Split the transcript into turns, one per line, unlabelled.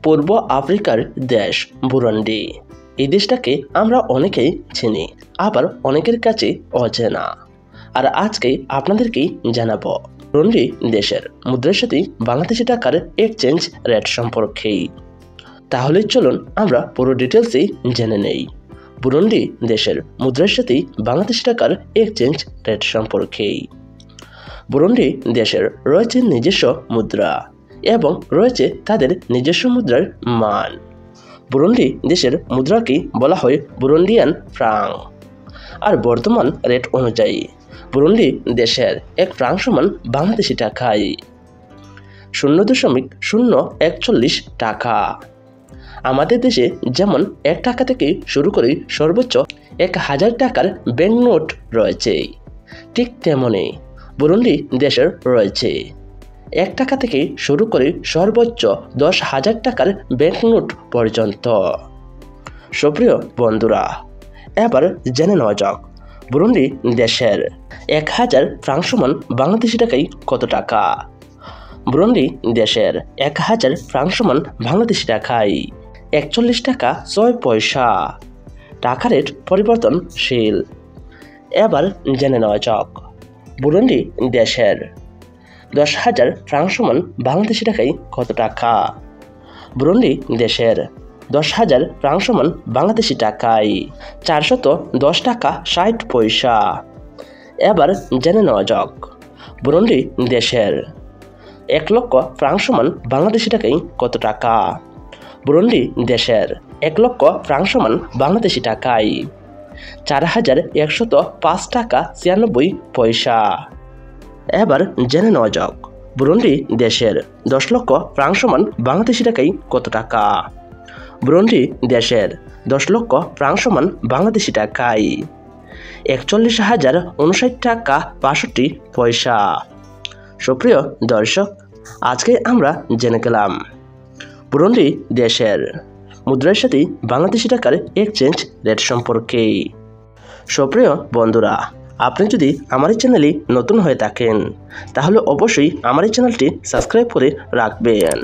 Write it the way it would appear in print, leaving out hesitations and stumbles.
পূর্ব আফ্রিকার দেশ বুরুন্ডি। এই দেশটাকে আমরা অনেকেই চিনি, আবার অনেকের কাছে অচেনা। আর আজকে আপনাদেরকেই জানাবো বুরুন্ডি দেশের মুদ্রার সাথে বাংলাদেশি টাকার এক্সচেঞ্জ রেট সম্পর্কেই। তাহলে চলুন আমরা পুরো ডিটেলসই জেনে নেই বুরুন্ডি দেশের মুদ্রার সাথে বাংলাদেশি টাকার এক্সচেঞ্জ রেট সম্পর্কেই। বুরুন্ডি দেশের রয়েছে নিজস্ব মুদ্রা এবং রয়েছে তাদের নিজস্ব মুদ্রার মান। বুরুন্ডি দেশের মুদ্রাকে বলা হয় বুরুন্ডিয়ান ফ্রাং। আর বর্তমান রেট অনুযায়ী বুরুন্ডি দেশের এক ফ্রাং সমান বাংলাদেশি টাকায় 0.041 টাকা। আমাদের দেশে যেমন 1 টাকা থেকে শুরু করে সর্বোচ্চ 1000 টাকার ব্যাংক নোট রয়েছে, ঠিক তেমনি বুরুন্ডি দেশের রয়েছে 1 টাকা থেকে শুরু করে সর্বোচ্চ 10,000 টাকার ব্যাংক নোট পর্যন্ত। সুপ্রিয় বন্ধুরা, এবার জেনে নেওয়া যাক বুরুন্ডি দেশের 1000 ফ্রাং সমান বাংলাদেশি টাকায় কত টাকা। বুরুন্ডি দেশের 1000 ফ্রাং সমান বাংলাদেশি টাকায় 41 টাকা 6 পয়সা। টাকা রেট পরিবর্তনশীল। এবার জেনে নেওয়া যাক বুরুন্ডি দেশের 10,000 ফ্রাং সমান বাংলাদেশি টাকায় কত টাকা। বুরুন্ডি দেশের 10,000 ফ্রাং সমান বাংলাদেশি টাকায় 410 টাকা 60 পয়সা। এবার জেনে নেওয়া যাক বুরুন্ডি দেশের 1 লক্ষ ফ্রাং সমান বাংলাদেশি টাকায় কত টাকা। বুরুন্ডি দেশের 1 লক্ষ ফ্রাং সমান বাংলাদেশি টাকায় 4,105 টাকা 96 পয়সা। এবার জেনে নেওয়া যাক বুরুন্ডি দেশের 10 লক্ষ ফ্রাং সমান বাংলাদেশি টাকায় কত টাকা। বুরুন্ডি দেশের 10 লক্ষ ফ্রাং সমান বাংলাদেশি টাকায় 41,059 টাকা 62 পয়সা। সুপ্রিয় দর্শক, আজকে আমরা জেনে গেলাম বুরুন্ডি দেশের মুদ্রার সাথে বাংলাদেশি টাকার এক্সচেঞ্জ রেট সম্পর্কে। সুপ্রিয় বন্ধুরা, আপনি যদি আমার এই চ্যানেলে নতুন হয়ে থাকেন তাহলে অবশ্যই আমার এই চ্যানেলটি সাবস্ক্রাইব করে রাখবেন।